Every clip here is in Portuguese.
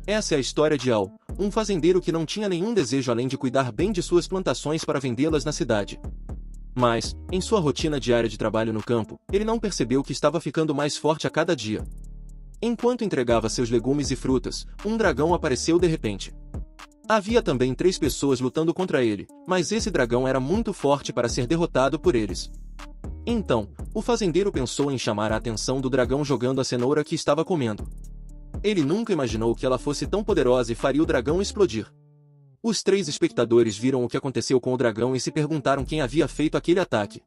Essa é a história de Al, um fazendeiro que não tinha nenhum desejo além de cuidar bem de suas plantações para vendê-las na cidade. Mas, em sua rotina diária de trabalho no campo, ele não percebeu que estava ficando mais forte a cada dia. Enquanto entregava seus legumes e frutas, um dragão apareceu de repente. Havia também 3 pessoas lutando contra ele, mas esse dragão era muito forte para ser derrotado por eles. Então, o fazendeiro pensou em chamar a atenção do dragão jogando a cenoura que estava comendo. Ele nunca imaginou que ela fosse tão poderosa e faria o dragão explodir. Os 3 espectadores viram o que aconteceu com o dragão e se perguntaram quem havia feito aquele ataque.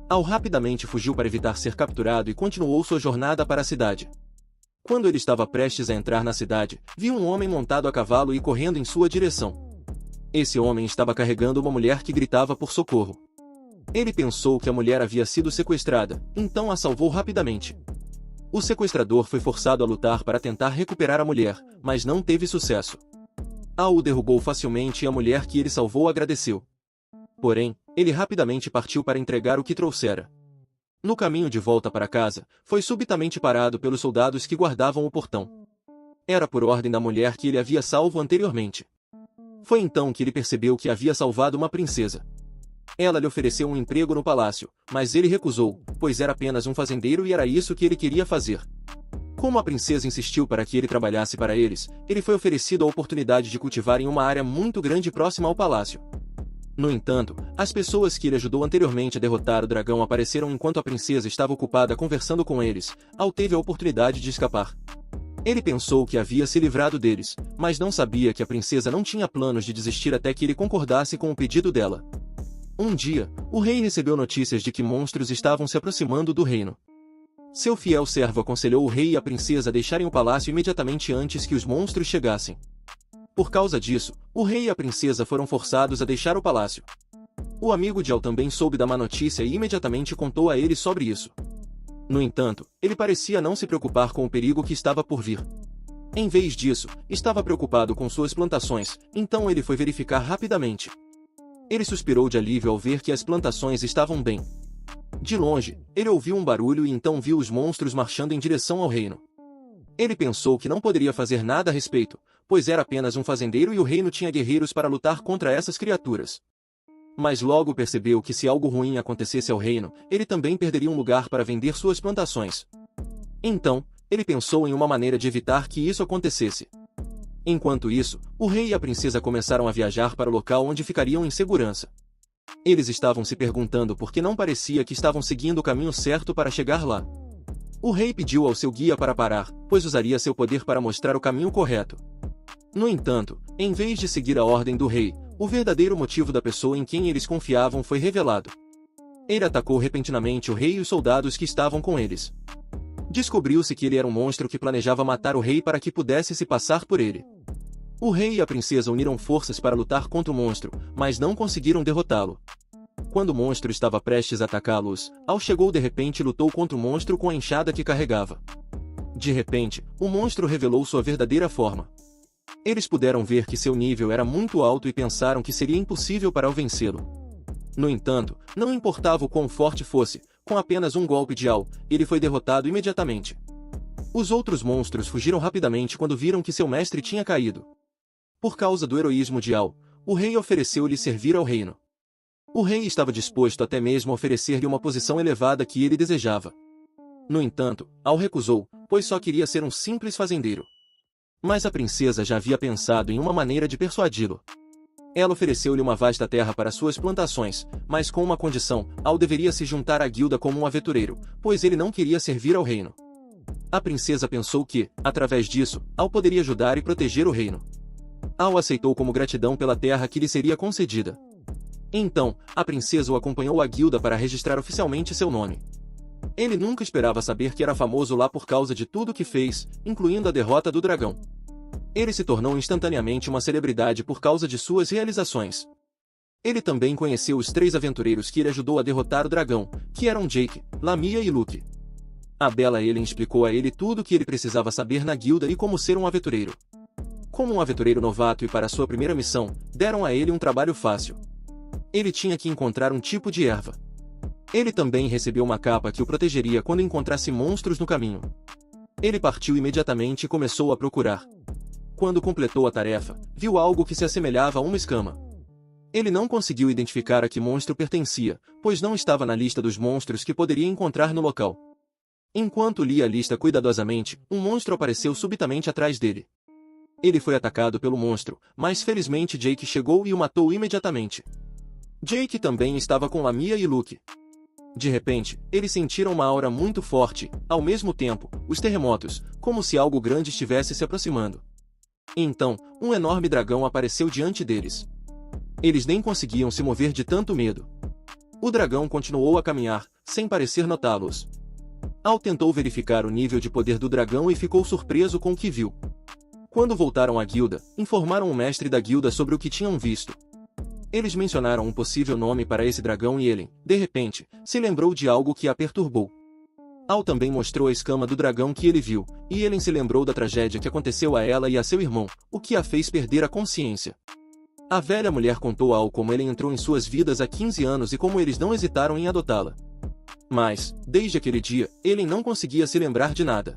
Al rapidamente fugiu para evitar ser capturado e continuou sua jornada para a cidade. Quando ele estava prestes a entrar na cidade, viu um homem montado a cavalo e correndo em sua direção. Esse homem estava carregando uma mulher que gritava por socorro. Ele pensou que a mulher havia sido sequestrada, então a salvou rapidamente. O sequestrador foi forçado a lutar para tentar recuperar a mulher, mas não teve sucesso. Al o derrubou facilmente e a mulher que ele salvou agradeceu. Porém, ele rapidamente partiu para entregar o que trouxera. No caminho de volta para casa, foi subitamente parado pelos soldados que guardavam o portão. Era por ordem da mulher que ele havia salvo anteriormente. Foi então que ele percebeu que havia salvado uma princesa. Ela lhe ofereceu um emprego no palácio, mas ele recusou, pois era apenas um fazendeiro e era isso que ele queria fazer. Como a princesa insistiu para que ele trabalhasse para eles, ele foi oferecido a oportunidade de cultivar em uma área muito grande próxima ao palácio. No entanto, as pessoas que ele ajudou anteriormente a derrotar o dragão apareceram enquanto a princesa estava ocupada conversando com eles. Al teve a oportunidade de escapar. Ele pensou que havia se livrado deles, mas não sabia que a princesa não tinha planos de desistir até que ele concordasse com o pedido dela. Um dia, o rei recebeu notícias de que monstros estavam se aproximando do reino. Seu fiel servo aconselhou o rei e a princesa a deixarem o palácio imediatamente antes que os monstros chegassem. Por causa disso, o rei e a princesa foram forçados a deixar o palácio. O amigo de Al também soube da má notícia e imediatamente contou a ele sobre isso. No entanto, ele parecia não se preocupar com o perigo que estava por vir. Em vez disso, estava preocupado com suas plantações, então ele foi verificar rapidamente. Ele suspirou de alívio ao ver que as plantações estavam bem. De longe, ele ouviu um barulho e então viu os monstros marchando em direção ao reino. Ele pensou que não poderia fazer nada a respeito, pois era apenas um fazendeiro e o reino tinha guerreiros para lutar contra essas criaturas. Mas logo percebeu que se algo ruim acontecesse ao reino, ele também perderia um lugar para vender suas plantações. Então, ele pensou em uma maneira de evitar que isso acontecesse. Enquanto isso, o rei e a princesa começaram a viajar para o local onde ficariam em segurança. Eles estavam se perguntando por que não parecia que estavam seguindo o caminho certo para chegar lá. O rei pediu ao seu guia para parar, pois usaria seu poder para mostrar o caminho correto. No entanto, em vez de seguir a ordem do rei, o verdadeiro motivo da pessoa em quem eles confiavam foi revelado. Ele atacou repentinamente o rei e os soldados que estavam com eles. Descobriu-se que ele era um monstro que planejava matar o rei para que pudesse se passar por ele. O rei e a princesa uniram forças para lutar contra o monstro, mas não conseguiram derrotá-lo. Quando o monstro estava prestes a atacá-los, Al chegou de repente e lutou contra o monstro com a enxada que carregava. De repente, o monstro revelou sua verdadeira forma. Eles puderam ver que seu nível era muito alto e pensaram que seria impossível para o vencê-lo. No entanto, não importava o quão forte fosse, com apenas um golpe de Al, ele foi derrotado imediatamente. Os outros monstros fugiram rapidamente quando viram que seu mestre tinha caído. Por causa do heroísmo de Al, o rei ofereceu-lhe servir ao reino. O rei estava disposto até mesmo a oferecer-lhe uma posição elevada que ele desejava. No entanto, Al recusou, pois só queria ser um simples fazendeiro. Mas a princesa já havia pensado em uma maneira de persuadi-lo. Ela ofereceu-lhe uma vasta terra para suas plantações, mas com uma condição: Al deveria se juntar à guilda como um aventureiro, pois ele não queria servir ao reino. A princesa pensou que, através disso, Al poderia ajudar e proteger o reino. Al aceitou como gratidão pela terra que lhe seria concedida. Então, a princesa o acompanhou à guilda para registrar oficialmente seu nome. Ele nunca esperava saber que era famoso lá por causa de tudo que fez, incluindo a derrota do dragão. Ele se tornou instantaneamente uma celebridade por causa de suas realizações. Ele também conheceu os 3 aventureiros que ele ajudou a derrotar o dragão, que eram Jake, Lamia e Luke. A bela Ellen explicou a ele tudo o que ele precisava saber na guilda e como ser um aventureiro. Como um aventureiro novato e para sua primeira missão, deram a ele um trabalho fácil. Ele tinha que encontrar um tipo de erva. Ele também recebeu uma capa que o protegeria quando encontrasse monstros no caminho. Ele partiu imediatamente e começou a procurar. Quando completou a tarefa, viu algo que se assemelhava a uma escama. Ele não conseguiu identificar a que monstro pertencia, pois não estava na lista dos monstros que poderia encontrar no local. Enquanto lia a lista cuidadosamente, um monstro apareceu subitamente atrás dele. Ele foi atacado pelo monstro, mas felizmente Jake chegou e o matou imediatamente. Jake também estava com Lamia e Luke. De repente, eles sentiram uma aura muito forte, ao mesmo tempo, os terremotos, como se algo grande estivesse se aproximando. Então, um enorme dragão apareceu diante deles. Eles nem conseguiam se mover de tanto medo. O dragão continuou a caminhar, sem parecer notá-los. Al tentou verificar o nível de poder do dragão e ficou surpreso com o que viu. Quando voltaram à guilda, informaram o mestre da guilda sobre o que tinham visto. Eles mencionaram um possível nome para esse dragão e Ellen, de repente, se lembrou de algo que a perturbou. Al também mostrou a escama do dragão que ele viu, e Ellen se lembrou da tragédia que aconteceu a ela e a seu irmão, o que a fez perder a consciência. A velha mulher contou a Al como Ellen entrou em suas vidas há 15 anos e como eles não hesitaram em adotá-la. Mas, desde aquele dia, Ellen não conseguia se lembrar de nada.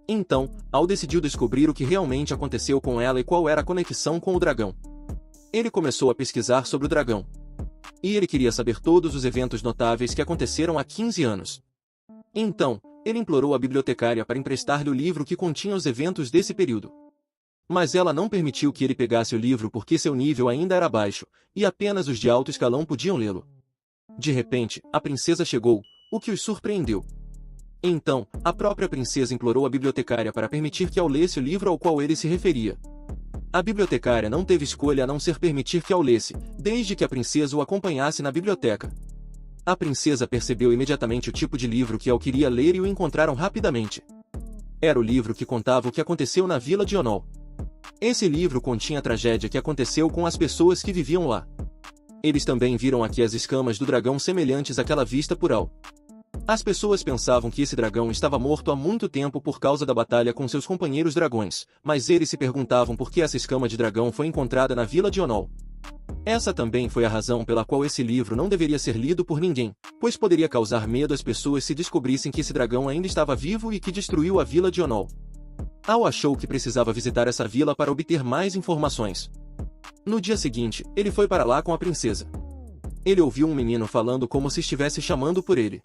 Então, Al decidiu descobrir o que realmente aconteceu com ela e qual era a conexão com o dragão. Ele começou a pesquisar sobre o dragão. E ele queria saber todos os eventos notáveis que aconteceram há 15 anos. Então, ele implorou a bibliotecária para emprestar-lhe o livro que continha os eventos desse período. Mas ela não permitiu que ele pegasse o livro porque seu nível ainda era baixo, e apenas os de alto escalão podiam lê-lo. De repente, a princesa chegou, o que os surpreendeu. Então, a própria princesa implorou a bibliotecária para permitir que Al lesse o livro ao qual ele se referia. A bibliotecária não teve escolha a não ser permitir que Al lesse, desde que a princesa o acompanhasse na biblioteca. A princesa percebeu imediatamente o tipo de livro que Al queria ler e o encontraram rapidamente. Era o livro que contava o que aconteceu na vila de Onol. Esse livro continha a tragédia que aconteceu com as pessoas que viviam lá. Eles também viram aqui as escamas do dragão semelhantes àquela vista por Al. As pessoas pensavam que esse dragão estava morto há muito tempo por causa da batalha com seus companheiros dragões, mas eles se perguntavam por que essa escama de dragão foi encontrada na vila de Onol. Essa também foi a razão pela qual esse livro não deveria ser lido por ninguém, pois poderia causar medo às pessoas se descobrissem que esse dragão ainda estava vivo e que destruiu a vila de Onol. Al achou que precisava visitar essa vila para obter mais informações. No dia seguinte, ele foi para lá com a princesa. Ele ouviu um menino falando como se estivesse chamando por ele.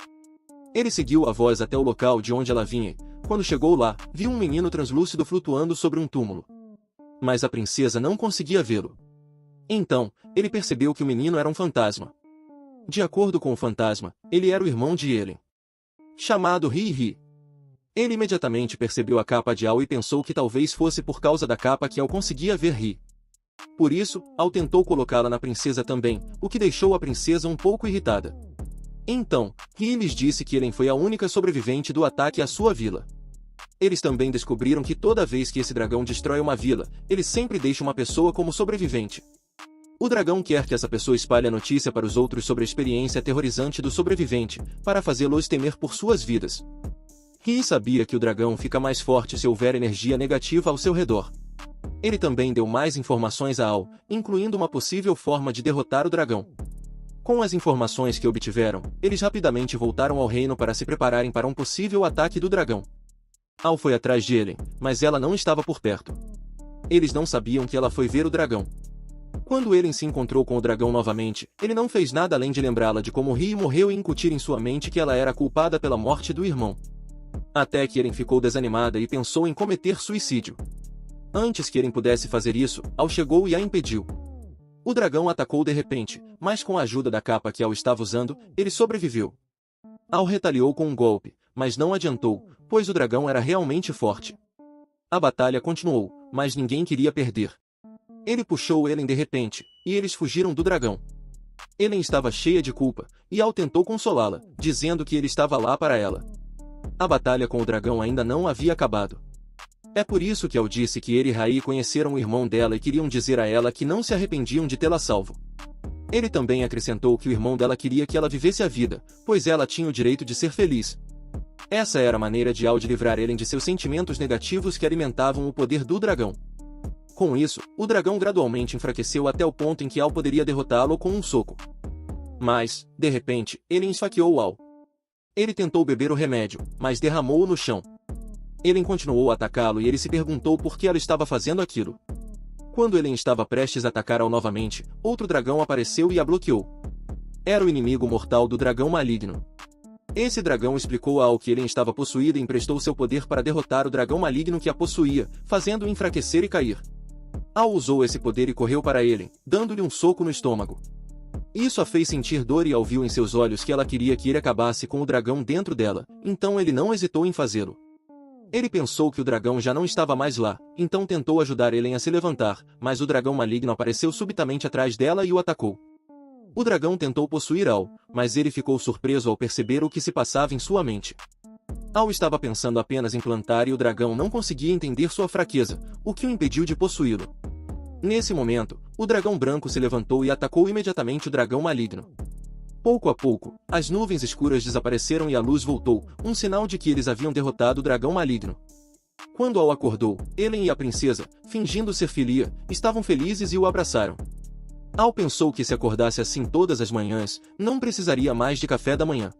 Ele seguiu a voz até o local de onde ela vinha, e, quando chegou lá, viu um menino translúcido flutuando sobre um túmulo. Mas a princesa não conseguia vê-lo. Então, ele percebeu que o menino era um fantasma. De acordo com o fantasma, ele era o irmão de Ellen, chamado Ri. Ele imediatamente percebeu a capa de Al e pensou que talvez fosse por causa da capa que Al conseguia ver Ri. Por isso, Al tentou colocá-la na princesa também, o que deixou a princesa um pouco irritada. Então, Ri lhes disse que Ellen foi a única sobrevivente do ataque à sua vila. Eles também descobriram que toda vez que esse dragão destrói uma vila, ele sempre deixa uma pessoa como sobrevivente. O dragão quer que essa pessoa espalhe a notícia para os outros sobre a experiência aterrorizante do sobrevivente, para fazê-los temer por suas vidas. Ri sabia que o dragão fica mais forte se houver energia negativa ao seu redor. Ele também deu mais informações a Al, incluindo uma possível forma de derrotar o dragão. Com as informações que obtiveram, eles rapidamente voltaram ao reino para se prepararem para um possível ataque do dragão. Al foi atrás de Ellen, mas ela não estava por perto. Eles não sabiam que ela foi ver o dragão. Quando Ellen se encontrou com o dragão novamente, ele não fez nada além de lembrá-la de como Ri morreu e incutir em sua mente que ela era culpada pela morte do irmão. Até que Ellen ficou desanimada e pensou em cometer suicídio. Antes que Ellen pudesse fazer isso, Al chegou e a impediu. O dragão atacou de repente, mas com a ajuda da capa que Al estava usando, ele sobreviveu. Al retaliou com um golpe, mas não adiantou, pois o dragão era realmente forte. A batalha continuou, mas ninguém queria perder. Ele puxou Ellen de repente, e eles fugiram do dragão. Ellen estava cheia de culpa, e Al tentou consolá-la, dizendo que ele estava lá para ela. A batalha com o dragão ainda não havia acabado. É por isso que Al disse que ele e Rai conheceram o irmão dela e queriam dizer a ela que não se arrependiam de tê-la salvo. Ele também acrescentou que o irmão dela queria que ela vivesse a vida, pois ela tinha o direito de ser feliz. Essa era a maneira de Al de livrar Ellen de seus sentimentos negativos que alimentavam o poder do dragão. Com isso, o dragão gradualmente enfraqueceu até o ponto em que Al poderia derrotá-lo com um soco. Mas, de repente, ele esfaqueou Al. Ele tentou beber o remédio, mas derramou-o no chão. Ellen continuou a atacá-lo e ele se perguntou por que ela estava fazendo aquilo. Quando Ellen estava prestes a atacar-o novamente, outro dragão apareceu e a bloqueou. Era o inimigo mortal do dragão maligno. Esse dragão explicou ao que Ellen estava possuída e emprestou seu poder para derrotar o dragão maligno que a possuía, fazendo-o enfraquecer e cair. Al usou esse poder e correu para Ellen, dando-lhe um soco no estômago. Isso a fez sentir dor e Al viu em seus olhos que ela queria que ele acabasse com o dragão dentro dela, então ele não hesitou em fazê-lo. Ele pensou que o dragão já não estava mais lá, então tentou ajudar Ellen a se levantar, mas o dragão maligno apareceu subitamente atrás dela e o atacou. O dragão tentou possuir Al, mas ele ficou surpreso ao perceber o que se passava em sua mente. Al estava pensando apenas em plantar e o dragão não conseguia entender sua fraqueza, o que o impediu de possuí-lo. Nesse momento, o dragão branco se levantou e atacou imediatamente o dragão maligno. Pouco a pouco, as nuvens escuras desapareceram e a luz voltou, um sinal de que eles haviam derrotado o dragão maligno. Quando Al acordou, Ellen e a princesa, fingindo ser Filia, estavam felizes e o abraçaram. Al pensou que se acordasse assim todas as manhãs, não precisaria mais de café da manhã.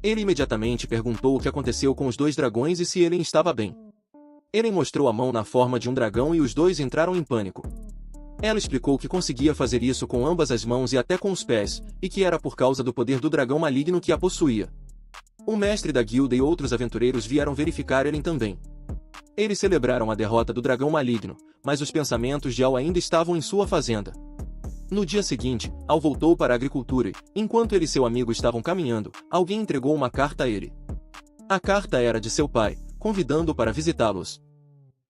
Ele imediatamente perguntou o que aconteceu com os dois dragões e se Ellen estava bem. Ellen mostrou a mão na forma de um dragão e os dois entraram em pânico. Ela explicou que conseguia fazer isso com ambas as mãos e até com os pés, e que era por causa do poder do dragão maligno que a possuía. O mestre da guilda e outros aventureiros vieram verificar Ellen também. Eles celebraram a derrota do dragão maligno, mas os pensamentos de Al ainda estavam em sua fazenda. No dia seguinte, Al voltou para a agricultura e, enquanto ele e seu amigo estavam caminhando, alguém entregou uma carta a ele. A carta era de seu pai, convidando-o para visitá-los.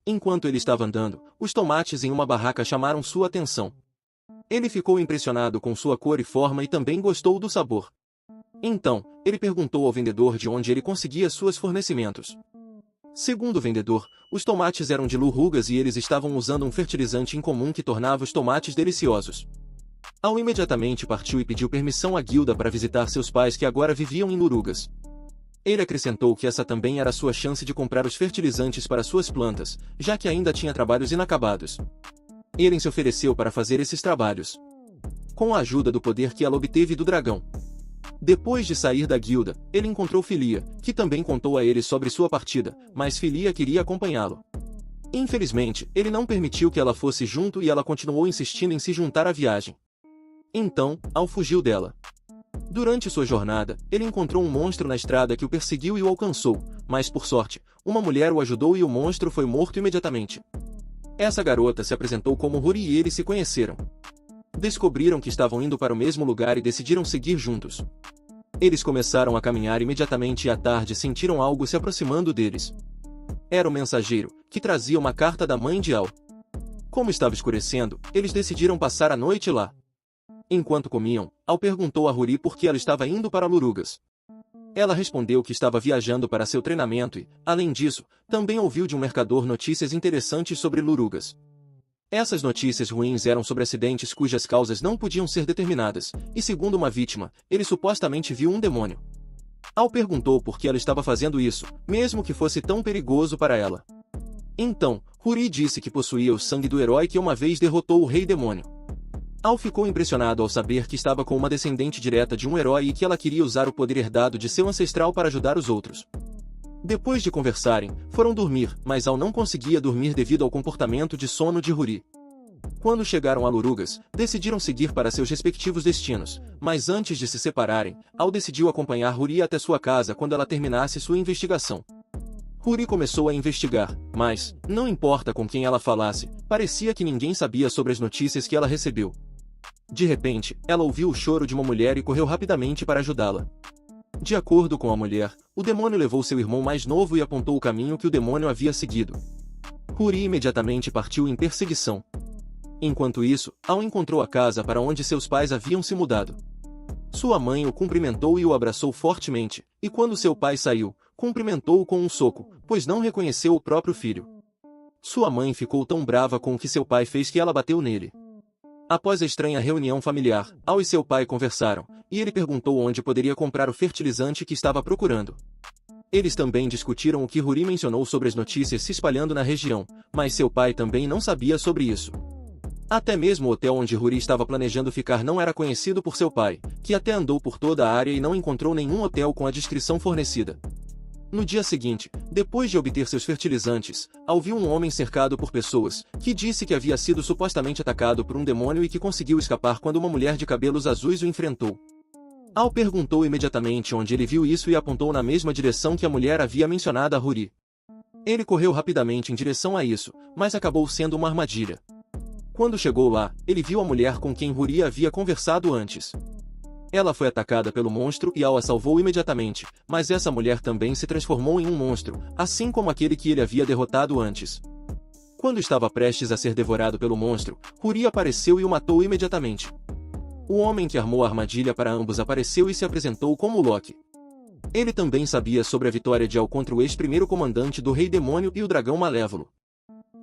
Enquanto ele estava andando, os tomates em uma barraca chamaram sua atenção. Ele ficou impressionado com sua cor e forma e também gostou do sabor. Então, ele perguntou ao vendedor de onde ele conseguia seus fornecimentos. Segundo o vendedor, os tomates eram de Lurugas e eles estavam usando um fertilizante incomum que tornava os tomates deliciosos. Al imediatamente partiu e pediu permissão à guilda para visitar seus pais que agora viviam em Lurugas. Ele acrescentou que essa também era sua chance de comprar os fertilizantes para suas plantas, já que ainda tinha trabalhos inacabados. Ellen se ofereceu para fazer esses trabalhos, com a ajuda do poder que ela obteve do dragão. Depois de sair da guilda, ele encontrou Filia, que também contou a ele sobre sua partida, mas Filia queria acompanhá-lo. Infelizmente, ele não permitiu que ela fosse junto e ela continuou insistindo em se juntar à viagem. Então, Al fugiu dela. Durante sua jornada, ele encontrou um monstro na estrada que o perseguiu e o alcançou, mas por sorte, uma mulher o ajudou e o monstro foi morto imediatamente. Essa garota se apresentou como Huri e eles se conheceram. Descobriram que estavam indo para o mesmo lugar e decidiram seguir juntos. Eles começaram a caminhar imediatamente e à tarde sentiram algo se aproximando deles. Era o mensageiro, que trazia uma carta da mãe de Al. Como estava escurecendo, eles decidiram passar a noite lá. Enquanto comiam, Al perguntou a Huri por que ela estava indo para Lurugas. Ela respondeu que estava viajando para seu treinamento e, além disso, também ouviu de um mercador notícias interessantes sobre Lurugas. Essas notícias ruins eram sobre acidentes cujas causas não podiam ser determinadas, e segundo uma vítima, ele supostamente viu um demônio. Al perguntou por que ela estava fazendo isso, mesmo que fosse tão perigoso para ela. Então, Huri disse que possuía o sangue do herói que uma vez derrotou o rei demônio. Al ficou impressionado ao saber que estava com uma descendente direta de um herói e que ela queria usar o poder herdado de seu ancestral para ajudar os outros. Depois de conversarem, foram dormir, mas Al não conseguia dormir devido ao comportamento de sono de Huri. Quando chegaram a Lurugas, decidiram seguir para seus respectivos destinos, mas antes de se separarem, Al decidiu acompanhar Huri até sua casa quando ela terminasse sua investigação. Huri começou a investigar, mas, não importa com quem ela falasse, parecia que ninguém sabia sobre as notícias que ela recebeu. De repente, ela ouviu o choro de uma mulher e correu rapidamente para ajudá-la. De acordo com a mulher, o demônio levou seu irmão mais novo e apontou o caminho que o demônio havia seguido. Huri imediatamente partiu em perseguição. Enquanto isso, Al encontrou a casa para onde seus pais haviam se mudado. Sua mãe o cumprimentou e o abraçou fortemente, e quando seu pai saiu, cumprimentou-o com um soco, pois não reconheceu o próprio filho. Sua mãe ficou tão brava com o que seu pai fez que ela bateu nele. Após a estranha reunião familiar, Al e seu pai conversaram, e ele perguntou onde poderia comprar o fertilizante que estava procurando. Eles também discutiram o que Huri mencionou sobre as notícias se espalhando na região, mas seu pai também não sabia sobre isso. Até mesmo o hotel onde Huri estava planejando ficar não era conhecido por seu pai, que até andou por toda a área e não encontrou nenhum hotel com a descrição fornecida. No dia seguinte, depois de obter seus fertilizantes, Al viu um homem cercado por pessoas, que disse que havia sido supostamente atacado por um demônio e que conseguiu escapar quando uma mulher de cabelos azuis o enfrentou. Al perguntou imediatamente onde ele viu isso e apontou na mesma direção que a mulher havia mencionado a Huri. Ele correu rapidamente em direção a isso, mas acabou sendo uma armadilha. Quando chegou lá, ele viu a mulher com quem Huri havia conversado antes. Ela foi atacada pelo monstro e Al a salvou imediatamente, mas essa mulher também se transformou em um monstro, assim como aquele que ele havia derrotado antes. Quando estava prestes a ser devorado pelo monstro, Huri apareceu e o matou imediatamente. O homem que armou a armadilha para ambos apareceu e se apresentou como Loki. Ele também sabia sobre a vitória de Al contra o ex-primeiro comandante do Rei Demônio e o Dragão Malévolo.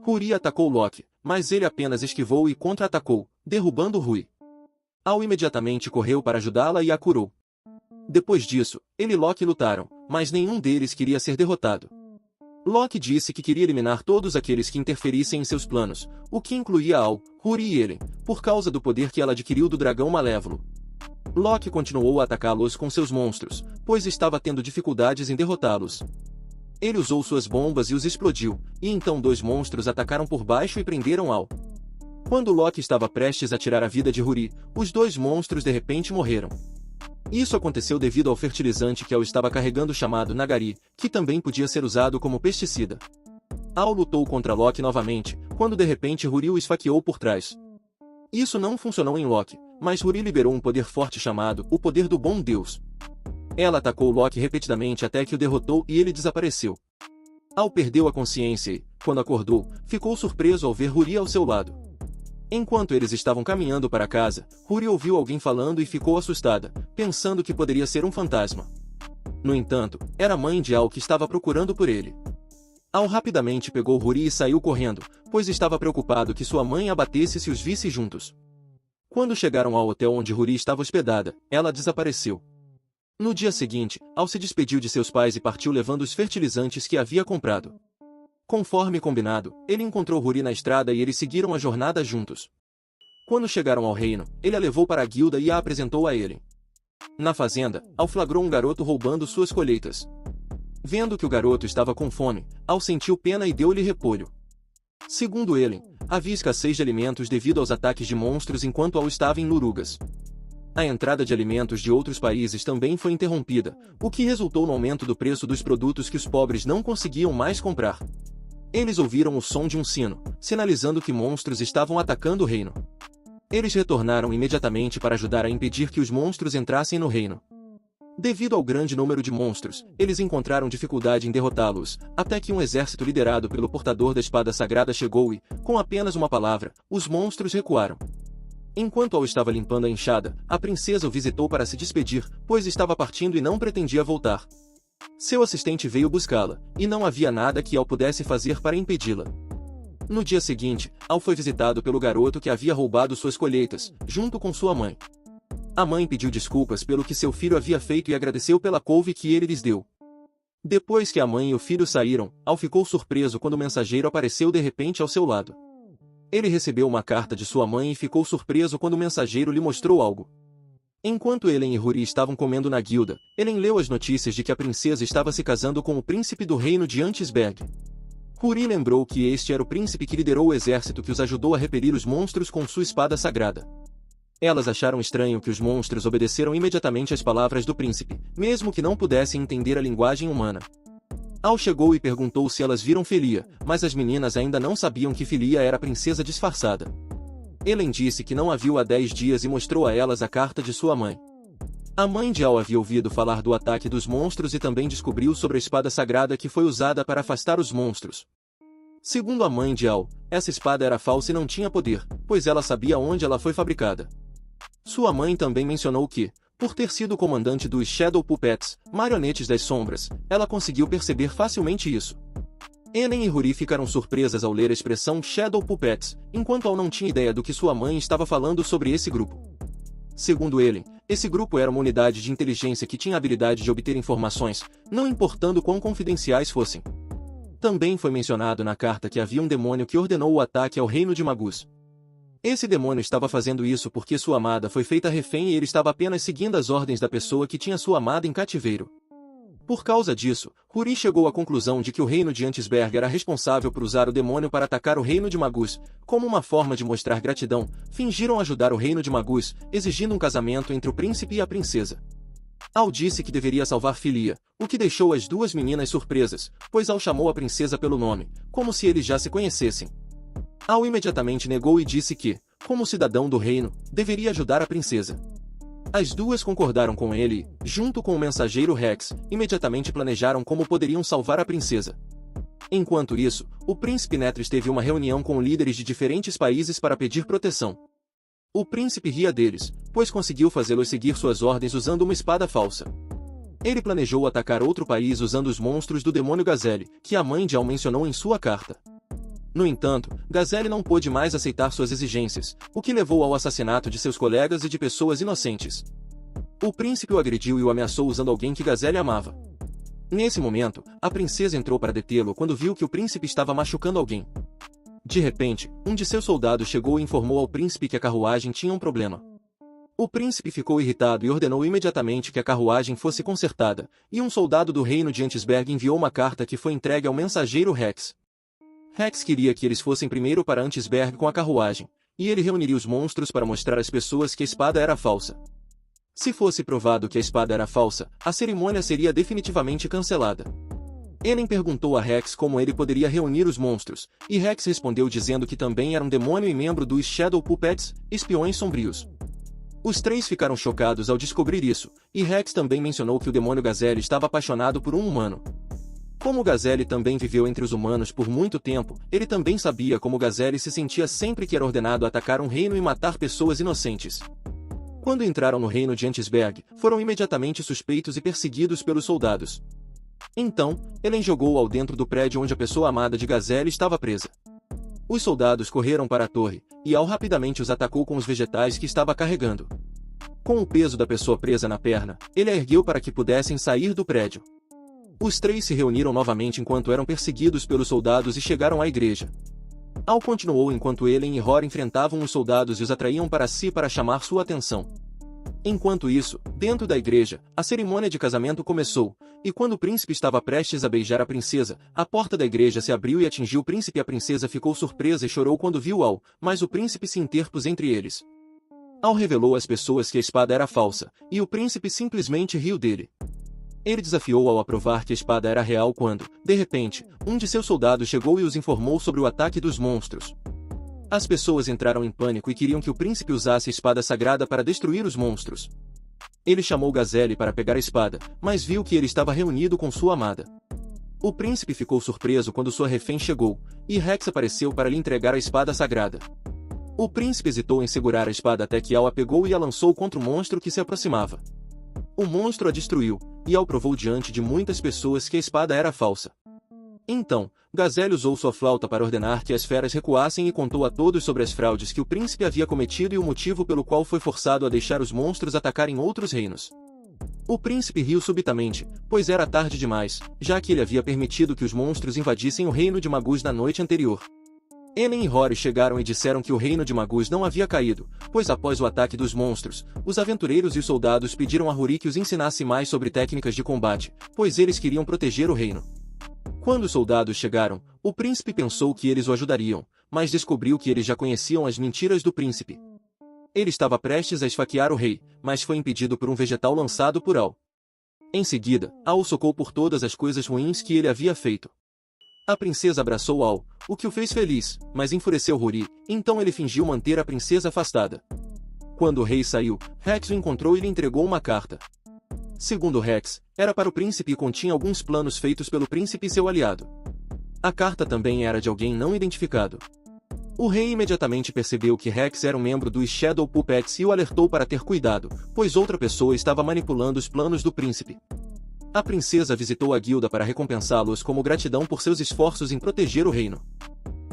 Huri atacou Loki, mas ele apenas esquivou e contra-atacou, derrubando Rui. Al imediatamente correu para ajudá-la e a curou. Depois disso, ele e Loki lutaram, mas nenhum deles queria ser derrotado. Loki disse que queria eliminar todos aqueles que interferissem em seus planos, o que incluía Al, Huri e Elen, por causa do poder que ela adquiriu do Dragão Malévolo. Loki continuou a atacá-los com seus monstros, pois estava tendo dificuldades em derrotá-los. Ele usou suas bombas e os explodiu, e então dois monstros atacaram por baixo e prenderam Al. Quando Loki estava prestes a tirar a vida de Huri, os dois monstros de repente morreram. Isso aconteceu devido ao fertilizante que Al estava carregando chamado Nagari, que também podia ser usado como pesticida. Al lutou contra Loki novamente, quando de repente Huri o esfaqueou por trás. Isso não funcionou em Loki, mas Huri liberou um poder forte chamado o Poder do Bom Deus. Ela atacou Loki repetidamente até que o derrotou e ele desapareceu. Al perdeu a consciência e, quando acordou, ficou surpreso ao ver Huri ao seu lado. Enquanto eles estavam caminhando para casa, Huri ouviu alguém falando e ficou assustada, pensando que poderia ser um fantasma. No entanto, era a mãe de Al que estava procurando por ele. Al rapidamente pegou Huri e saiu correndo, pois estava preocupado que sua mãe a batesse se os visse juntos. Quando chegaram ao hotel onde Huri estava hospedada, ela desapareceu. No dia seguinte, Al se despediu de seus pais e partiu levando os fertilizantes que havia comprado. Conforme combinado, ele encontrou Huri na estrada e eles seguiram a jornada juntos. Quando chegaram ao reino, ele a levou para a guilda e a apresentou a Eren. Na fazenda, Al flagrou um garoto roubando suas colheitas. Vendo que o garoto estava com fome, Al sentiu pena e deu-lhe repolho. Segundo Eren, havia escassez de alimentos devido aos ataques de monstros enquanto Al estava em Lurugas. A entrada de alimentos de outros países também foi interrompida, o que resultou no aumento do preço dos produtos que os pobres não conseguiam mais comprar. Eles ouviram o som de um sino, sinalizando que monstros estavam atacando o reino. Eles retornaram imediatamente para ajudar a impedir que os monstros entrassem no reino. Devido ao grande número de monstros, eles encontraram dificuldade em derrotá-los, até que um exército liderado pelo portador da espada sagrada chegou e, com apenas uma palavra, os monstros recuaram. Enquanto Al estava limpando a enxada, a princesa o visitou para se despedir, pois estava partindo e não pretendia voltar. Seu assistente veio buscá-la, e não havia nada que Al pudesse fazer para impedi-la. No dia seguinte, Al foi visitado pelo garoto que havia roubado suas colheitas, junto com sua mãe. A mãe pediu desculpas pelo que seu filho havia feito e agradeceu pela couve que ele lhes deu. Depois que a mãe e o filho saíram, Al ficou surpreso quando o mensageiro apareceu de repente ao seu lado. Ele recebeu uma carta de sua mãe e ficou surpreso quando o mensageiro lhe mostrou algo. Enquanto Elen e Huri estavam comendo na guilda, Elen leu as notícias de que a princesa estava se casando com o príncipe do reino de Antisberg. Huri lembrou que este era o príncipe que liderou o exército que os ajudou a repelir os monstros com sua espada sagrada. Elas acharam estranho que os monstros obedeceram imediatamente às palavras do príncipe, mesmo que não pudessem entender a linguagem humana. Al chegou e perguntou se elas viram Felia, mas as meninas ainda não sabiam que Felia era a princesa disfarçada. Elen disse que não a viu há 10 dias e mostrou a elas a carta de sua mãe. A mãe de Al havia ouvido falar do ataque dos monstros e também descobriu sobre a espada sagrada que foi usada para afastar os monstros. Segundo a mãe de Al, essa espada era falsa e não tinha poder, pois ela sabia onde ela foi fabricada. Sua mãe também mencionou que, por ter sido comandante dos Shadow Puppets, marionetes das sombras, ela conseguiu perceber facilmente isso. Enen e Huri ficaram surpresas ao ler a expressão Shadow Puppets, enquanto Al não tinha ideia do que sua mãe estava falando sobre esse grupo. Segundo Elen, esse grupo era uma unidade de inteligência que tinha a habilidade de obter informações, não importando quão confidenciais fossem. Também foi mencionado na carta que havia um demônio que ordenou o ataque ao reino de Magus. Esse demônio estava fazendo isso porque sua amada foi feita refém e ele estava apenas seguindo as ordens da pessoa que tinha sua amada em cativeiro. Por causa disso, Huri chegou à conclusão de que o reino de Antisberg era responsável por usar o demônio para atacar o reino de Magus. Como uma forma de mostrar gratidão, fingiram ajudar o reino de Magus, exigindo um casamento entre o príncipe e a princesa. Al disse que deveria salvar Filia, o que deixou as duas meninas surpresas, pois Al chamou a princesa pelo nome, como se eles já se conhecessem. Al imediatamente negou e disse que, como cidadão do reino, deveria ajudar a princesa. As duas concordaram com ele e, junto com o mensageiro Rex, imediatamente planejaram como poderiam salvar a princesa. Enquanto isso, o príncipe Netris teve uma reunião com líderes de diferentes países para pedir proteção. O príncipe ria deles, pois conseguiu fazê-los seguir suas ordens usando uma espada falsa. Ele planejou atacar outro país usando os monstros do demônio Gazelle, que a mãe de Al mencionou em sua carta. No entanto, Gazelle não pôde mais aceitar suas exigências, o que levou ao assassinato de seus colegas e de pessoas inocentes. O príncipe o agrediu e o ameaçou usando alguém que Gazelle amava. Nesse momento, a princesa entrou para detê-lo quando viu que o príncipe estava machucando alguém. De repente, um de seus soldados chegou e informou ao príncipe que a carruagem tinha um problema. O príncipe ficou irritado e ordenou imediatamente que a carruagem fosse consertada, e um soldado do reino de Antisberg enviou uma carta que foi entregue ao mensageiro Rex. Rex queria que eles fossem primeiro para Antisberg com a carruagem, e ele reuniria os monstros para mostrar às pessoas que a espada era falsa. Se fosse provado que a espada era falsa, a cerimônia seria definitivamente cancelada. Ellen perguntou a Rex como ele poderia reunir os monstros, e Rex respondeu dizendo que também era um demônio e membro dos Shadow Puppets, espiões sombrios. Os três ficaram chocados ao descobrir isso, e Rex também mencionou que o demônio Gazelle estava apaixonado por um humano. Como Gazelle também viveu entre os humanos por muito tempo, ele também sabia como Gazelle se sentia sempre que era ordenado atacar um reino e matar pessoas inocentes. Quando entraram no reino de Antisberg, foram imediatamente suspeitos e perseguidos pelos soldados. Então, Ellen jogou Al dentro do prédio onde a pessoa amada de Gazelle estava presa. Os soldados correram para a torre, e Al rapidamente os atacou com os vegetais que estava carregando. Com o peso da pessoa presa na perna, ele a ergueu para que pudessem sair do prédio. Os três se reuniram novamente enquanto eram perseguidos pelos soldados e chegaram à igreja. Al continuou enquanto Ellen e Hor enfrentavam os soldados e os atraíam para si para chamar sua atenção. Enquanto isso, dentro da igreja, a cerimônia de casamento começou, e quando o príncipe estava prestes a beijar a princesa, a porta da igreja se abriu e atingiu o príncipe e a princesa ficou surpresa e chorou quando viu Al, mas o príncipe se interpôs entre eles. Al revelou às pessoas que a espada era falsa, e o príncipe simplesmente riu dele. Ele desafiou Al a provar que a espada era real quando, de repente, um de seus soldados chegou e os informou sobre o ataque dos monstros. As pessoas entraram em pânico e queriam que o príncipe usasse a espada sagrada para destruir os monstros. Ele chamou Gazelle para pegar a espada, mas viu que ele estava reunido com sua amada. O príncipe ficou surpreso quando sua refém chegou, e Rex apareceu para lhe entregar a espada sagrada. O príncipe hesitou em segurar a espada até que Al a pegou e a lançou contra o monstro que se aproximava. O monstro a destruiu, e Al provou diante de muitas pessoas que a espada era falsa. Então, Gazelle usou sua flauta para ordenar que as feras recuassem e contou a todos sobre as fraudes que o príncipe havia cometido e o motivo pelo qual foi forçado a deixar os monstros atacarem outros reinos. O príncipe riu subitamente, pois era tarde demais, já que ele havia permitido que os monstros invadissem o reino de Magus na noite anterior. Ellen e Rory chegaram e disseram que o reino de Magus não havia caído, pois após o ataque dos monstros, os aventureiros e os soldados pediram a Huri que os ensinasse mais sobre técnicas de combate, pois eles queriam proteger o reino. Quando os soldados chegaram, o príncipe pensou que eles o ajudariam, mas descobriu que eles já conheciam as mentiras do príncipe. Ele estava prestes a esfaquear o rei, mas foi impedido por um vegetal lançado por Al. Em seguida, Al o socou por todas as coisas ruins que ele havia feito. A princesa abraçou Al, o que o fez feliz, mas enfureceu Huri, então ele fingiu manter a princesa afastada. Quando o rei saiu, Rex o encontrou e lhe entregou uma carta. Segundo Rex, era para o príncipe e continha alguns planos feitos pelo príncipe e seu aliado. A carta também era de alguém não identificado. O rei imediatamente percebeu que Rex era um membro dos Shadow Puppets e o alertou para ter cuidado, pois outra pessoa estava manipulando os planos do príncipe. A princesa visitou a guilda para recompensá-los como gratidão por seus esforços em proteger o reino.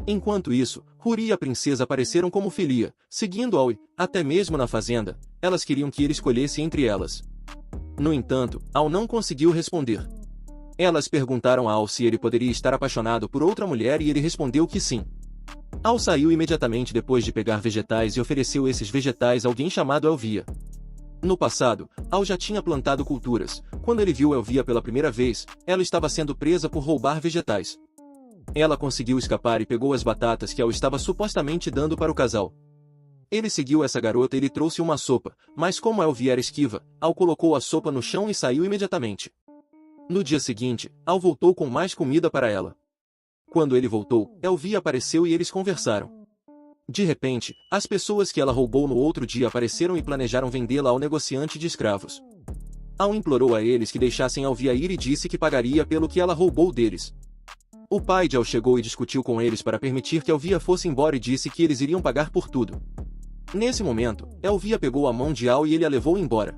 Enquanto isso, Huri e a princesa apareceram como Filia, seguindo Al e, até mesmo na fazenda, elas queriam que ele escolhesse entre elas. No entanto, Al não conseguiu responder. Elas perguntaram a Al se ele poderia estar apaixonado por outra mulher e ele respondeu que sim. Al saiu imediatamente depois de pegar vegetais e ofereceu esses vegetais a alguém chamado Elvia. No passado, Al já tinha plantado culturas. Quando ele viu Elvia pela primeira vez, ela estava sendo presa por roubar vegetais. Ela conseguiu escapar e pegou as batatas que Al estava supostamente dando para o casal. Ele seguiu essa garota e lhe trouxe uma sopa, mas como Elvia era esquiva, Al colocou a sopa no chão e saiu imediatamente. No dia seguinte, Al voltou com mais comida para ela. Quando ele voltou, Elvia apareceu e eles conversaram. De repente, as pessoas que ela roubou no outro dia apareceram e planejaram vendê-la ao negociante de escravos. Al implorou a eles que deixassem Elvia ir e disse que pagaria pelo que ela roubou deles. O pai de Al chegou e discutiu com eles para permitir que Elvia fosse embora e disse que eles iriam pagar por tudo. Nesse momento, Elvia pegou a mão de Al e ele a levou embora.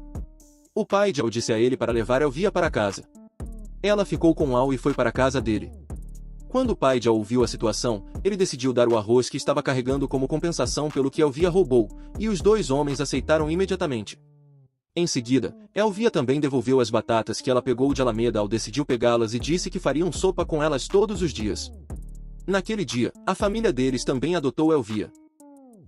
O pai de Al disse a ele para levar Elvia para casa. Ela ficou com Al e foi para a casa dele. Quando o pai de Al ouviu a situação, ele decidiu dar o arroz que estava carregando como compensação pelo que Elvia roubou, e os dois homens aceitaram imediatamente. Em seguida, Elvia também devolveu as batatas que ela pegou de Alameda. Al decidiu pegá-las e disse que fariam sopa com elas todos os dias. Naquele dia, a família deles também adotou Elvia.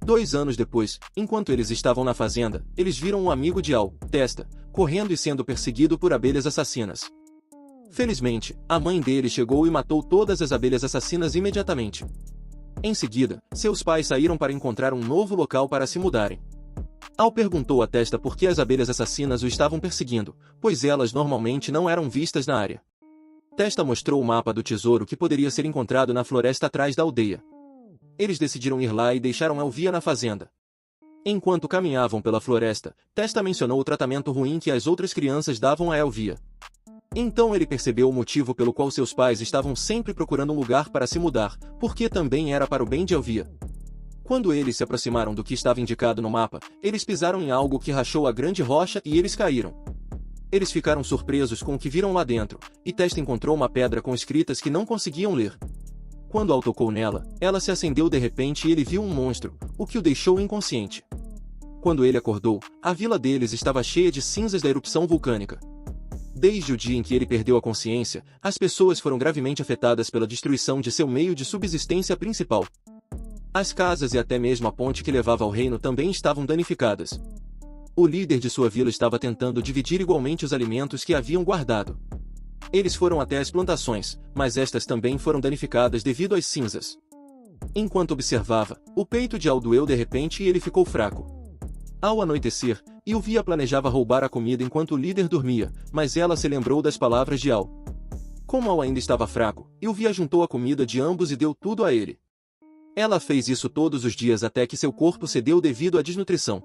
2 anos depois, enquanto eles estavam na fazenda, eles viram um amigo de Al, Testa, correndo e sendo perseguido por abelhas assassinas. Felizmente, a mãe dele chegou e matou todas as abelhas assassinas imediatamente. Em seguida, seus pais saíram para encontrar um novo local para se mudarem. Al perguntou a Testa por que as abelhas assassinas o estavam perseguindo, pois elas normalmente não eram vistas na área. Testa mostrou o mapa do tesouro que poderia ser encontrado na floresta atrás da aldeia. Eles decidiram ir lá e deixaram Elvia na fazenda. Enquanto caminhavam pela floresta, Testa mencionou o tratamento ruim que as outras crianças davam a Elvia. Então ele percebeu o motivo pelo qual seus pais estavam sempre procurando um lugar para se mudar, porque também era para o bem de Elvia. Quando eles se aproximaram do que estava indicado no mapa, eles pisaram em algo que rachou a grande rocha e eles caíram. Eles ficaram surpresos com o que viram lá dentro, e Testa encontrou uma pedra com escritas que não conseguiam ler. Quando Al tocou nela, ela se acendeu de repente e ele viu um monstro, o que o deixou inconsciente. Quando ele acordou, a vila deles estava cheia de cinzas da erupção vulcânica. Desde o dia em que ele perdeu a consciência, as pessoas foram gravemente afetadas pela destruição de seu meio de subsistência principal. As casas e até mesmo a ponte que levava ao reino também estavam danificadas. O líder de sua vila estava tentando dividir igualmente os alimentos que haviam guardado. Eles foram até as plantações, mas estas também foram danificadas devido às cinzas. Enquanto observava, o peito de Al doeu de repente e ele ficou fraco. Ao anoitecer, Elvia planejava roubar a comida enquanto o líder dormia, mas ela se lembrou das palavras de Al. Como Al ainda estava fraco, Elvia juntou a comida de ambos e deu tudo a ele. Ela fez isso todos os dias até que seu corpo cedeu devido à desnutrição.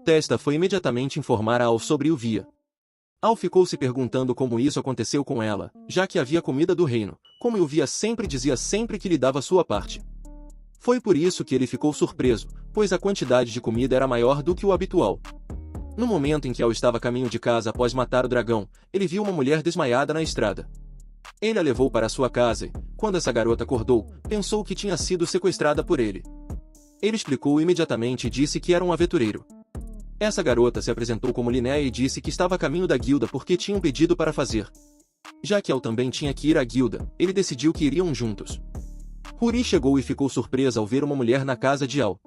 Testa foi imediatamente informar a Al sobre Elvia. Al ficou se perguntando como isso aconteceu com ela, já que havia comida do reino, como Elvia sempre dizia sempre que lhe dava sua parte. Foi por isso que ele ficou surpreso, pois a quantidade de comida era maior do que o habitual. No momento em que Al estava a caminho de casa após matar o dragão, ele viu uma mulher desmaiada na estrada. Ele a levou para sua casa e, quando essa garota acordou, pensou que tinha sido sequestrada por ele. Ele explicou imediatamente e disse que era um aventureiro. Essa garota se apresentou como Linéia e disse que estava a caminho da guilda porque tinha um pedido para fazer. Já que Al também tinha que ir à guilda, ele decidiu que iriam juntos. Huri chegou e ficou surpresa ao ver uma mulher na casa de Al.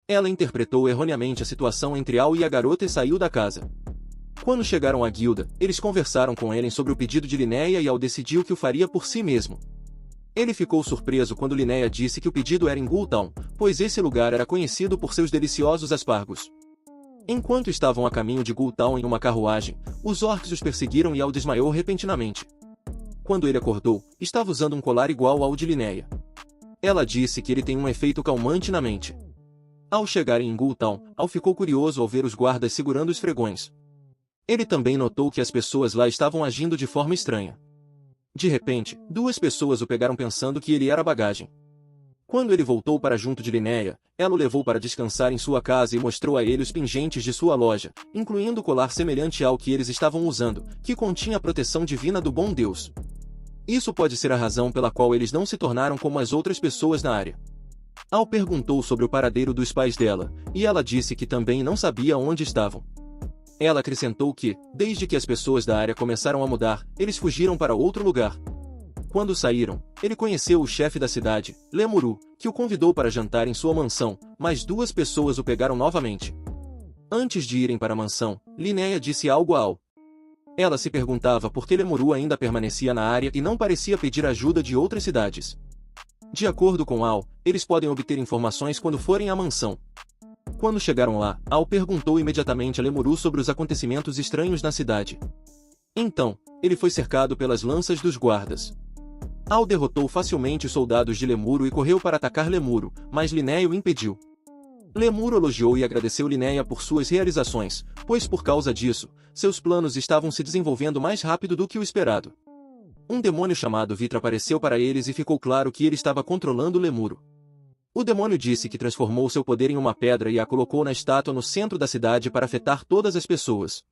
Ela interpretou erroneamente a situação entre Al e a garota e saiu da casa. Quando chegaram à guilda, eles conversaram com Ellen sobre o pedido de Linéia e Al decidiu que o faria por si mesmo. Ele ficou surpreso quando Linéia disse que o pedido era em Gultown, pois esse lugar era conhecido por seus deliciosos aspargos. Enquanto estavam a caminho de Gultown em uma carruagem, os orcs os perseguiram e Al desmaiou repentinamente. Quando ele acordou, estava usando um colar igual ao de Linéia. Ela disse que ele tem um efeito calmante na mente. Ao chegarem em Gultown, Al ficou curioso ao ver os guardas segurando os fregões. Ele também notou que as pessoas lá estavam agindo de forma estranha. De repente, 2 pessoas o pegaram pensando que ele era bagagem. Quando ele voltou para junto de Linéia, ela o levou para descansar em sua casa e mostrou a ele os pingentes de sua loja, incluindo o colar semelhante ao que eles estavam usando, que continha a proteção divina do bom Deus. Isso pode ser a razão pela qual eles não se tornaram como as outras pessoas na área. Al perguntou sobre o paradeiro dos pais dela, e ela disse que também não sabia onde estavam. Ela acrescentou que, desde que as pessoas da área começaram a mudar, eles fugiram para outro lugar. Quando saíram, ele conheceu o chefe da cidade, Lemuru, que o convidou para jantar em sua mansão, mas 2 pessoas o pegaram novamente. Antes de irem para a mansão, Linéia disse algo a Al. Ela se perguntava por que Lemuru ainda permanecia na área e não parecia pedir ajuda de outras cidades. De acordo com Al, eles podem obter informações quando forem à mansão. Quando chegaram lá, Al perguntou imediatamente a Lemuru sobre os acontecimentos estranhos na cidade. Então, ele foi cercado pelas lanças dos guardas. Al derrotou facilmente os soldados de Lemuru e correu para atacar Lemuru, mas Linéia o impediu. Lemuru elogiou e agradeceu Linéia por suas realizações, pois por causa disso, seus planos estavam se desenvolvendo mais rápido do que o esperado. Um demônio chamado Vitra apareceu para eles e ficou claro que ele estava controlando Lemuru. O demônio disse que transformou seu poder em uma pedra e a colocou na estátua no centro da cidade para afetar todas as pessoas.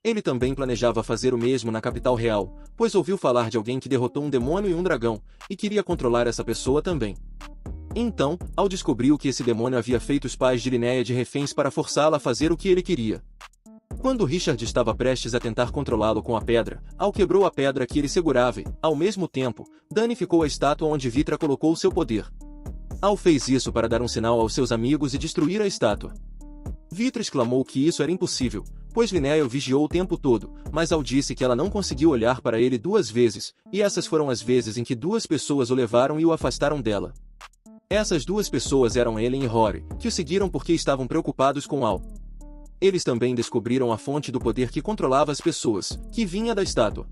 Ele também planejava fazer o mesmo na capital real, pois ouviu falar de alguém que derrotou um demônio e um dragão, e queria controlar essa pessoa também. Então, Al descobriu que esse demônio havia feito os pais de Linéia de reféns para forçá-la a fazer o que ele queria. Quando Richard estava prestes a tentar controlá-lo com a pedra, Al quebrou a pedra que ele segurava e, ao mesmo tempo, danificou a estátua onde Vitra colocou seu poder. Al fez isso para dar um sinal aos seus amigos e destruir a estátua. Vitra exclamou que isso era impossível, pois Linéia o vigiou o tempo todo, mas Al disse que ela não conseguiu olhar para ele 2 vezes, e essas foram as vezes em que 2 pessoas o levaram e o afastaram dela. Essas 2 pessoas eram Ellen e Rory, que o seguiram porque estavam preocupados com Al. Eles também descobriram a fonte do poder que controlava as pessoas, que vinha da estátua.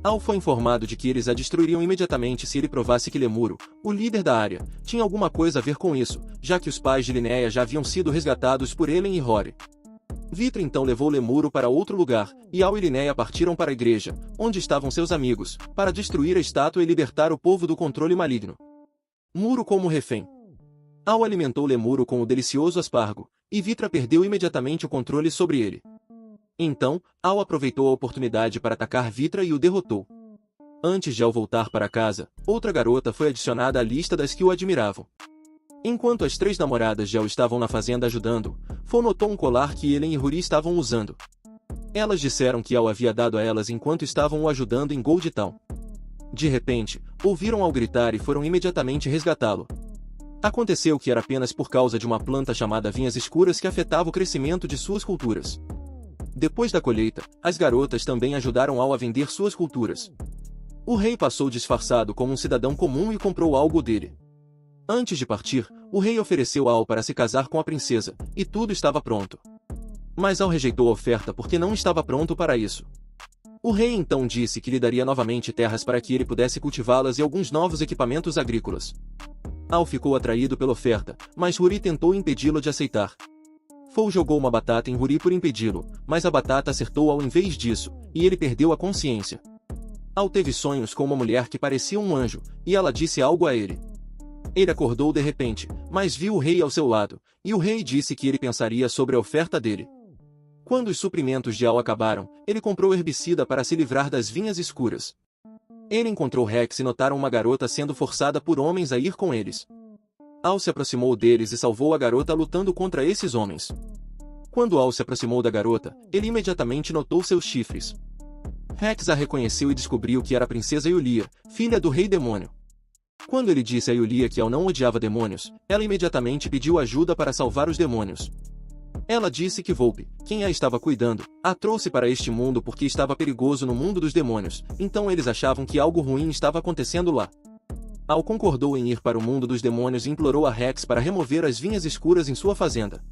Al foi informado de que eles a destruiriam imediatamente se ele provasse que Lemuru, o líder da área, tinha alguma coisa a ver com isso, já que os pais de Linéia já haviam sido resgatados por Ellen e Rory. Vitra então levou Lemuru para outro lugar, e Al e Linéia partiram para a igreja, onde estavam seus amigos, para destruir a estátua e libertar o povo do controle maligno. Muro como refém. Al alimentou Lemuru com o delicioso aspargo, e Vitra perdeu imediatamente o controle sobre ele. Então, Al aproveitou a oportunidade para atacar Vitra e o derrotou. Antes de Al voltar para casa, outra garota foi adicionada à lista das que o admiravam. Enquanto as 3 namoradas de Al estavam na fazenda ajudando, Fo notou um colar que Ellen e Ruri estavam usando. Elas disseram que Al havia dado a elas enquanto estavam o ajudando em Gold Town. De repente, ouviram Al gritar e foram imediatamente resgatá-lo. Aconteceu que era apenas por causa de uma planta chamada vinhas escuras que afetava o crescimento de suas culturas. Depois da colheita, as garotas também ajudaram Al a vender suas culturas. O rei passou disfarçado como um cidadão comum e comprou algo dele. Antes de partir, o rei ofereceu a Al para se casar com a princesa, e tudo estava pronto. Mas Al rejeitou a oferta porque não estava pronto para isso. O rei então disse que lhe daria novamente terras para que ele pudesse cultivá-las e alguns novos equipamentos agrícolas. Al ficou atraído pela oferta, mas Ruri tentou impedi-lo de aceitar. Fo jogou uma batata em Ruri por impedi-lo, mas a batata acertou Al em vez disso, e ele perdeu a consciência. Al teve sonhos com uma mulher que parecia um anjo, e ela disse algo a ele. Ele acordou de repente, mas viu o rei ao seu lado, e o rei disse que ele pensaria sobre a oferta dele. Quando os suprimentos de Al acabaram, ele comprou herbicida para se livrar das vinhas escuras. Ele encontrou Rex e notaram uma garota sendo forçada por homens a ir com eles. Al se aproximou deles e salvou a garota lutando contra esses homens. Quando Al se aproximou da garota, ele imediatamente notou seus chifres. Rex a reconheceu e descobriu que era a princesa Yulia, filha do rei demônio. Quando ele disse a Yulia que Al não odiava demônios, ela imediatamente pediu ajuda para salvar os demônios. Ela disse que Volpe, quem a estava cuidando, a trouxe para este mundo porque estava perigoso no mundo dos demônios, então eles achavam que algo ruim estava acontecendo lá. Al concordou em ir para o mundo dos demônios e implorou a Rex para remover as vinhas escuras em sua fazenda.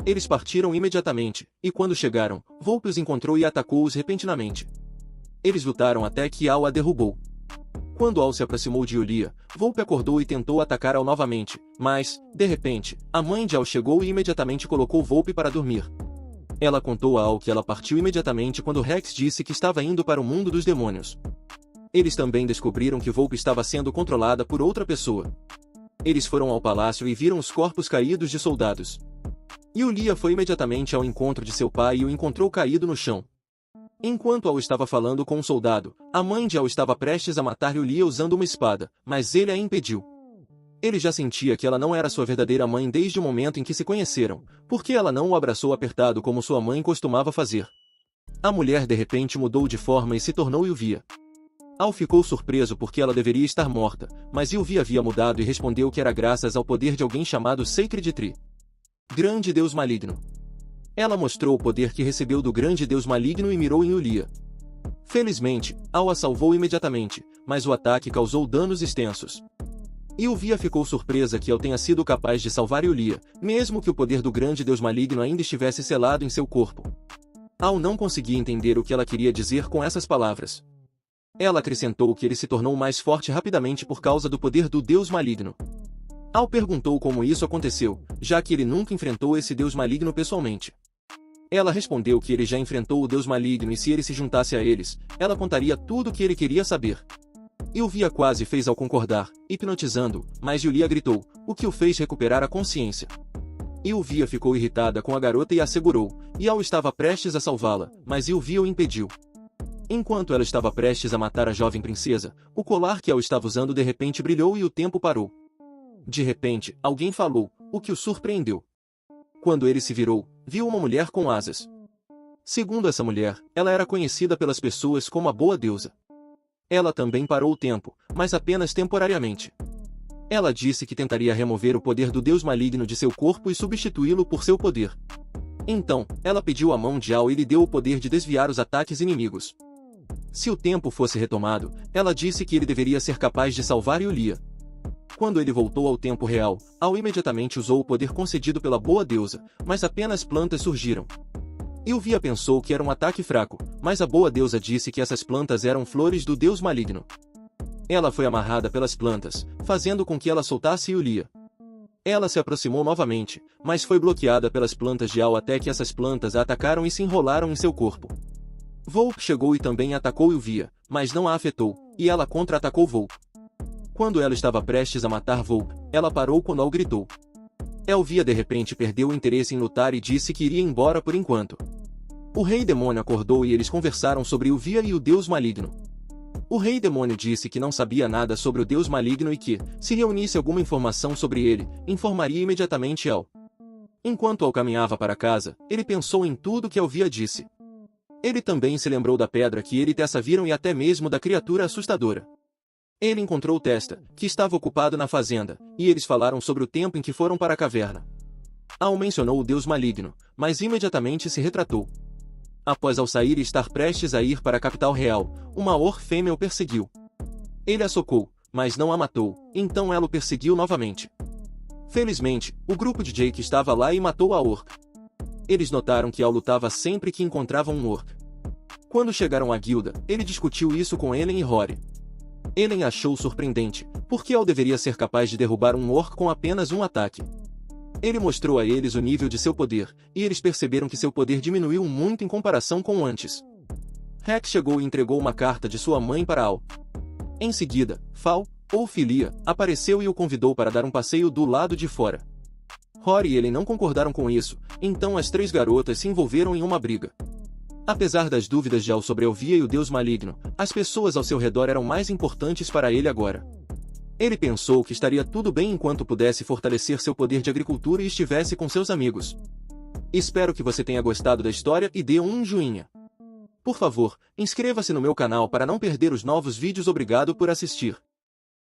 Eles partiram imediatamente, e quando chegaram, Volpe os encontrou e atacou-os repentinamente. Eles lutaram até que Al a derrubou. Quando Al se aproximou de Yulia, Volpe acordou e tentou atacar Al novamente, mas, de repente, a mãe de Al chegou e imediatamente colocou Volpe para dormir. Ela contou a Al que ela partiu imediatamente quando Rex disse que estava indo para o mundo dos demônios. Eles também descobriram que Volpe estava sendo controlada por outra pessoa. Eles foram ao palácio e viram os corpos caídos de soldados. Yulia foi imediatamente ao encontro de seu pai e o encontrou caído no chão. Enquanto Al estava falando com um soldado, a mãe de Al estava prestes a matar Yulia usando uma espada, mas ele a impediu. Ele já sentia que ela não era sua verdadeira mãe desde o momento em que se conheceram, porque ela não o abraçou apertado como sua mãe costumava fazer. A mulher de repente mudou de forma e se tornou Yuvia. Al ficou surpreso porque ela deveria estar morta, mas Yuvia havia mudado e respondeu que era graças ao poder de alguém chamado Sacred Tree. Grande Deus maligno. Ela mostrou o poder que recebeu do grande deus maligno e mirou em Yulia. Felizmente, Al a salvou imediatamente, mas o ataque causou danos extensos. Yuvia ficou surpresa que Al tenha sido capaz de salvar Yulia, mesmo que o poder do grande deus maligno ainda estivesse selado em seu corpo. Al não conseguia entender o que ela queria dizer com essas palavras. Ela acrescentou que ele se tornou mais forte rapidamente por causa do poder do deus maligno. Al perguntou como isso aconteceu, já que ele nunca enfrentou esse deus maligno pessoalmente. Ela respondeu que ele já enfrentou o deus maligno e se ele se juntasse a eles, ela contaria tudo o que ele queria saber. Yuvia quase fez Al concordar, hipnotizando, mas Yulia gritou, o que o fez recuperar a consciência. Yuvia ficou irritada com a garota e a segurou, e Al estava prestes a salvá-la, mas Yuvia o impediu. Enquanto ela estava prestes a matar a jovem princesa, o colar que Al estava usando de repente brilhou e o tempo parou. De repente, alguém falou, o que o surpreendeu. Quando ele se virou, viu uma mulher com asas. Segundo essa mulher, ela era conhecida pelas pessoas como a Boa Deusa. Ela também parou o tempo, mas apenas temporariamente. Ela disse que tentaria remover o poder do deus maligno de seu corpo e substituí-lo por seu poder. Então, ela pediu a mão de Al e lhe deu o poder de desviar os ataques inimigos. Se o tempo fosse retomado, ela disse que ele deveria ser capaz de salvar Yulia. Quando ele voltou ao tempo real, Al imediatamente usou o poder concedido pela Boa Deusa, mas apenas plantas surgiram. Yuvia pensou que era um ataque fraco, mas a Boa Deusa disse que essas plantas eram flores do deus maligno. Ela foi amarrada pelas plantas, fazendo com que ela soltasse Yulia. Ela se aproximou novamente, mas foi bloqueada pelas plantas de Al até que essas plantas a atacaram e se enrolaram em seu corpo. Volk chegou e também atacou Yuvia, mas não a afetou, e ela contra-atacou Volk. Quando ela estava prestes a matar Volk, ela parou quando Al gritou. Elvia de repente perdeu o interesse em lutar e disse que iria embora por enquanto. O Rei Demônio acordou e eles conversaram sobre Yuvia e o Deus Maligno. O Rei Demônio disse que não sabia nada sobre o Deus Maligno e que, se reunisse alguma informação sobre ele, informaria imediatamente Al. Enquanto Al caminhava para casa, ele pensou em tudo que Elvia disse. Ele também se lembrou da pedra que ele e Tessa viram e até mesmo da criatura assustadora. Ele encontrou Testa, que estava ocupado na fazenda, e eles falaram sobre o tempo em que foram para a caverna. Al mencionou o Deus Maligno, mas imediatamente se retratou. Após Al sair e estar prestes a ir para a capital real, uma Orc fêmea o perseguiu. Ele a socou, mas não a matou, então ela o perseguiu novamente. Felizmente, o grupo de Jake estava lá e matou a Orc. Eles notaram que Al lutava sempre que encontravam um Orc. Quando chegaram à guilda, ele discutiu isso com Ellen e Rory. Ellen achou surpreendente, porque Al deveria ser capaz de derrubar um Orc com apenas um ataque. Ele mostrou a eles o nível de seu poder, e eles perceberam que seu poder diminuiu muito em comparação com antes. Rex chegou e entregou uma carta de sua mãe para Al. Em seguida, Fal, ou Filia, apareceu e o convidou para dar um passeio do lado de fora. Rory e Ellen não concordaram com isso, então as três garotas se envolveram em uma briga. Apesar das dúvidas de Al sobre Elvia e o Deus Maligno, as pessoas ao seu redor eram mais importantes para ele agora. Ele pensou que estaria tudo bem enquanto pudesse fortalecer seu poder de agricultura e estivesse com seus amigos. Espero que você tenha gostado da história e dê um joinha. Por favor, inscreva-se no meu canal para não perder os novos vídeos. Obrigado por assistir.